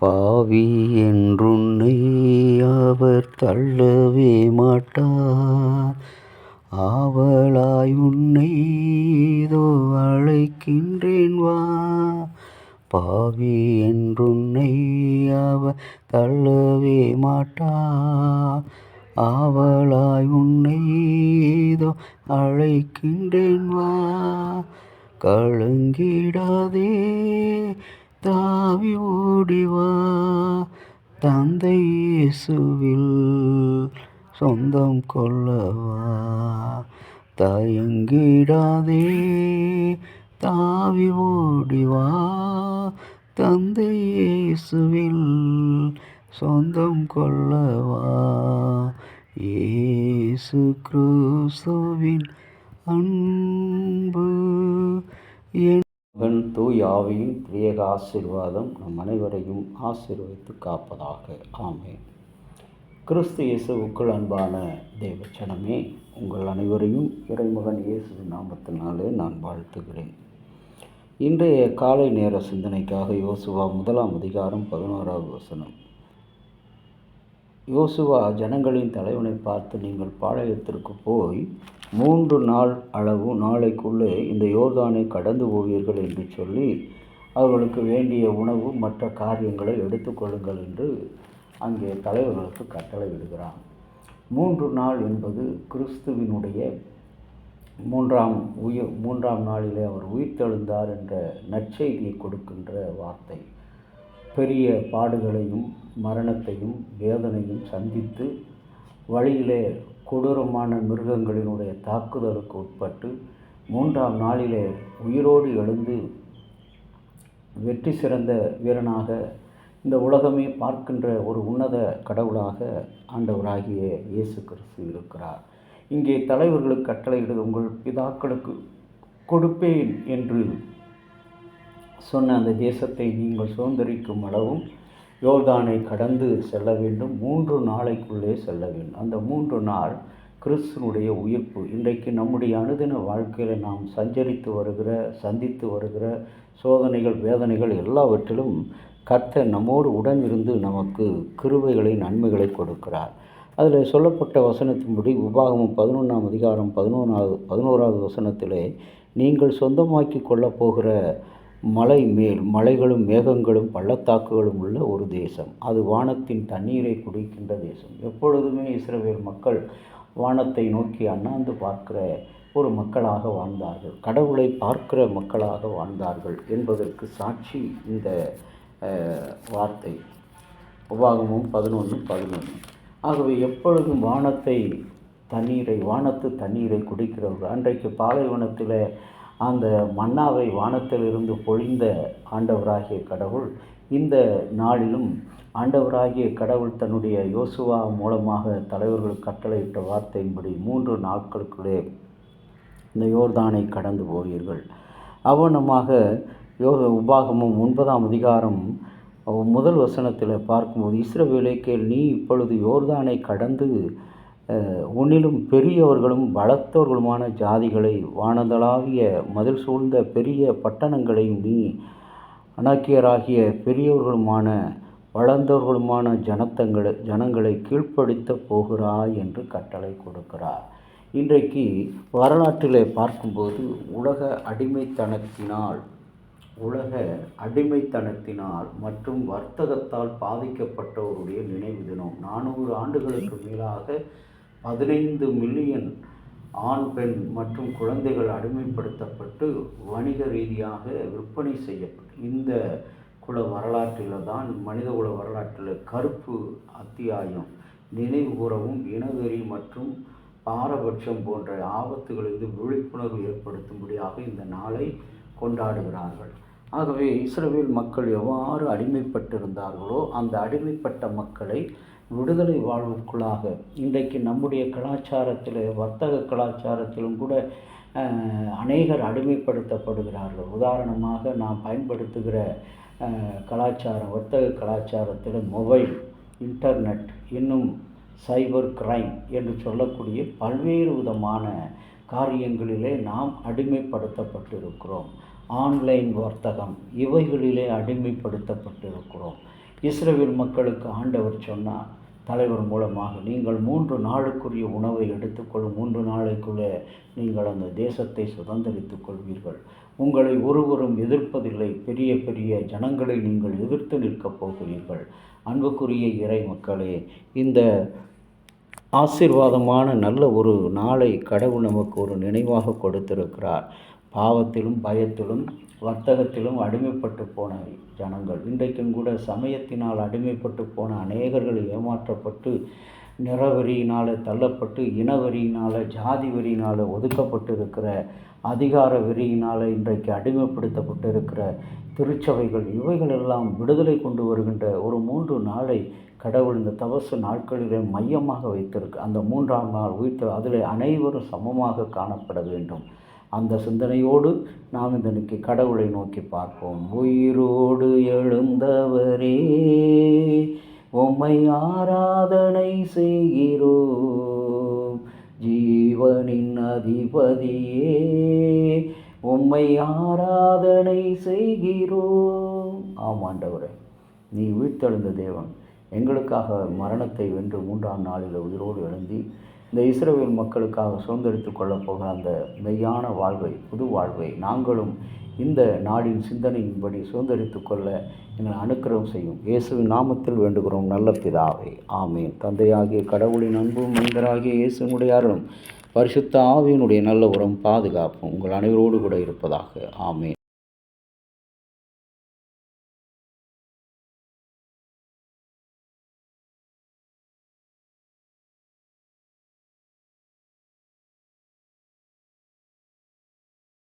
பாவி என்றுன்னை அவர் தள்ளவே மாட்டார். ஆவலாய் உன்னை இதோ அழைக்கின்றேன் வா. பாவி என்றுன்னை அவர் தள்ளவே மாட்டார். ஆவலாய் உன்னை இதோ அழைக்கின்றேன் வா. கலங்கிடாதே தாவி ஓடிவா. தந்தை இயேசுவில் சொந்தம் கொள்ளவா. தயங்கிடாதே தாவி ஓடிவா. தந்தை இயேசுவில் சொந்தம் கொள்ளவா. இயேசு கிறிஸ்துவின் அன்பு மகன் தூய் ஆவியின் திரியேக ஆசீர்வாதம் நம் அனைவரையும் ஆசீர்வதித்து காப்பதாக. ஆமென். கிறிஸ்து இயேசுவுக்குள் அன்பான தேவச்சனமே, உங்கள் அனைவரையும் இறைமகன் இயேசுவின் நாமத்தினாலே நான் வாழ்த்துகிறேன். இன்றைய காலை நேர சிந்தனைக்காக யோசுவா 1 அதிகாரம் 11வது வசனம். யோசுவா ஜனங்களின் தலைவனை பார்த்து, நீங்கள் பாளையத்திற்கு போய் 3 நாள் அளவு நாளைக்குள்ளே இந்த யோர்தானை கடந்து போவீர்கள் என்று சொல்லி அவர்களுக்கு வேண்டிய உணவு மற்ற காரியங்களை எடுத்துக்கொள்ளுங்கள் என்று அங்கே தலைவர்களுக்கு கட்டளை விடுகிறான். 3 நாள் என்பது கிறிஸ்துவினுடைய மூன்றாம் நாளிலே அவர் உயிர்த்தெழுந்தார் என்ற நற்செய்தியை கொடுக்கின்ற வார்த்தை. பெரிய பாடுகளையும் மரணத்தையும் வேதனையும் சந்தித்து வழியிலே கொடூரமான மிருகங்களினுடைய தாக்குதலுக்கு உட்பட்டு 3ஆம் நாளிலே உயிரோடு எழுந்து வெற்றி சிறந்த வீரனாக இந்த உலகமே பார்க்கின்ற ஒரு உன்னத கடவுளாக ஆண்டவராகிய இயேசு கிறிஸ்து இருக்கிறார். இங்கே தலைவர்களுக்கு கட்டளையிடுவது, உங்கள் பிதாக்களுக்கு கொடுப்பேன் என்று சொன்ன அந்த தேசத்தை நீங்கள் சுதந்திரிக்கும் அளவும் யோர்தானை கடந்து செல்ல வேண்டும். 3 நாளைக்குள்ளே செல்ல வேண்டும். அந்த 3 நாள் கிறிஸ்துனுடைய உயிர்ப்பு. இன்றைக்கு நம்முடைய அனுதின வாழ்க்கையில் நாம் சந்தித்து வருகிற சோதனைகள், வேதனைகள் எல்லாவற்றிலும் கர்த்தர் நம்மோடு உடன் இருந்து நமக்கு கிருபைகளை, நன்மைகளை கொடுக்கிறார். அதில் சொல்லப்பட்ட வசனத்தின்படி உபாகமம் 11 அதிகாரம் 11வது வசனத்திலே, நீங்கள் சொந்தமாக்கி கொள்ளப் போகிற மலை மேல் மலைகளும் மேகங்களும் பள்ளத்தாக்குகளும் உள்ள ஒரு தேசம், அது வானத்தின் தண்ணீரை குடிக்கின்ற தேசம். எப்பொழுதுமே இஸ்ரவேல் மக்கள் வானத்தை நோக்கி அண்ணாந்து பார்க்கிற ஒரு மக்களாக வாழ்ந்தார்கள். கடவுளை பார்க்கிற மக்களாக வாழ்ந்தார்கள் என்பதற்கு சாட்சி இந்த வார்த்தை. உபாகமம் 11:11. ஆகவே எப்பொழுதும் வானத்து தண்ணீரை குடிக்கிறவர்கள். அன்றைக்கு பாலைவனத்தில் அந்த மன்னாவை வானத்திலிருந்து பொழிந்த ஆண்டவராகிய கடவுள் இந்த நாளிலும் ஆண்டவராகிய கடவுள் தன்னுடைய யோசுவா மூலமாக தலைவர்கள் கட்டளையிட்ட வார்த்தையின்படி 3 நாட்களுக்குள்ளே இந்த யோர்தானை கடந்து போவீர்கள். அவனமாக உபாகமம் 9 அதிகாரம் 1 வசனத்தில் பார்க்கும்போது, இஸ்ரவேலே கேள், நீ இப்பொழுது யோர்தானை கடந்து உன்னிலும் பெரியவர்களும் பலத்தவர்களுமான ஜாதிகளை, வானதளாவிய மதில் சூழ்ந்த பெரிய பட்டணங்களையும், நீ அனாக்கியராகிய பெரியவர்களுமான வளர்ந்தவர்களுமான ஜனங்களை கீழ்ப்படுத்த போகிறாய் என்று கட்டளை கொடுக்கிறார். இன்றைக்கு வரலாற்றிலே பார்க்கும்போது உலக அடிமைத்தனத்தினால் மற்றும் வர்த்தகத்தால் பாதிக்கப்பட்டவருடைய நினைவு தினம். 400 ஆண்டுகளுக்கு மேலாக 15 மில்லியன் ஆண், பெண் மற்றும் குழந்தைகள் அடிமைப்படுத்தப்பட்டு வணிக ரீதியாக விற்பனை செய்யப்பட்டு, இந்த மனித குல வரலாற்றில் கருப்பு அத்தியாயம் நினைவு கூறவும் இனவெறி மற்றும் பாரபட்சம் போன்ற ஆபத்துகளிலிருந்து விழிப்புணர்வு ஏற்படுத்தும்படியாக இந்த நாளை கொண்டாடுகிறார்கள். ஆகவே இஸ்ரவேல் மக்கள் எவ்வாறு அடிமைப்பட்டிருந்தார்களோ அந்த அடிமைப்பட்ட மக்களை விடுதலை வாழ்வுக்குள்ளாக இன்றைக்கு நம்முடைய கலாச்சாரத்தில், வர்த்தக கலாச்சாரத்திலும் கூட அநேகர் அடிமைப்படுத்தப்படுகிறார்கள். உதாரணமாக நாம் பயன்படுத்துகிற வர்த்தக கலாச்சாரத்தில் மொபைல், இன்டர்நெட், இன்னும் சைபர் கிரைம் என்று சொல்லக்கூடிய பல்வேறு விதமான காரியங்களிலே நாம் அடிமைப்படுத்தப்பட்டிருக்கிறோம். ஆன்லைன் வர்த்தகம், இவைகளிலே அடிமைப்படுத்தப்பட்டிருக்கிறோம். இஸ்ரவேல் மக்களுக்கு ஆண்டவர் சொன்னார் தலைவர் மூலமாக, நீங்கள் 3 நாளுக்குரிய உணவை எடுத்துக்கொள்ளும், 3 நாளைக்குள்ளே நீங்கள் அந்த தேசத்தை சுதந்திரித்துக் கொள்வீர்கள். உங்களை ஒருவரும் எதிர்ப்பதில்லை. பெரிய பெரிய ஜனங்களை நீங்கள் எதிர்த்து நிற்கப் போகிறீர்கள். அன்புக்குரிய இறை மக்களே, இந்த ஆசீர்வாதமான நல்ல ஒரு நாளை கடவுள் நமக்கு ஒரு நினைவாக கொடுத்திருக்கிறார். பாவத்திலும் பயத்திலும் வர்த்தகத்திலும் அடிமைப்பட்டு போன ஜனங்கள், இன்றைக்கும் கூட சமயத்தினால் அடிமைப்பட்டு போன அநேகர்கள் ஏமாற்றப்பட்டு நிறவெறியினால் தள்ளப்பட்டு, இனவெறியினால், ஜாதி வெறியினால் ஒதுக்கப்பட்டு இருக்கிற, அதிகார வெறியினால் இன்றைக்கு அடிமைப்படுத்தப்பட்டு இருக்கிற திருச்சபைகள், இவைகளெல்லாம் விடுதலை கொண்டு வருகின்ற ஒரு 3 நாளை கடவுள் இந்த தவசு நாட்களிலே மையமாக வைத்திருக்கு. அந்த 3ஆம் நாள் உயிர்த்து அதில் அனைவரும் சமமாக காணப்பட வேண்டும். அந்த சிந்தனையோடு நாம் இன்றைக்கு கடவுளை நோக்கி பார்ப்போம். உயிரோடு எழுந்தவரே, உம்மை ஆராதனை செய்கிறோம். ஜீவனின் அதிபதியே, உம்மை ஆராதனை செய்கிறோம். ஆமாண்டவரே, நீ உயிர்த்தெழுந்த தேவன், எங்களுக்காக மரணத்தை வென்று 3ஆம் நாளில் உயிரோடு எழுந்தி இந்த இஸ்ரவேல் மக்களுக்காக சுதந்திரித்து கொள்ளப் போகிற அந்த மெய்யான வாழ்வை, புது வாழ்வை நாங்களும் இந்த நாடின் சிந்தனையின்படி சுதந்திரித்து கொள்ள எங்களை அனுக்கிரகம் செய்யும். இயேசுவின் நாமத்தில் வேண்டுகிறோம் நல்ல பிதாவே, ஆமேன். தந்தையாகிய கடவுளின் அன்பும் மைந்தராகிய இயேசுவினுடைய அருளும் பரிசுத்த ஆவியினுடைய நல்ல உரம் பாதுகாப்பும் உங்கள் அனைவரோடு கூட இருப்பதாக. ஆமேன்.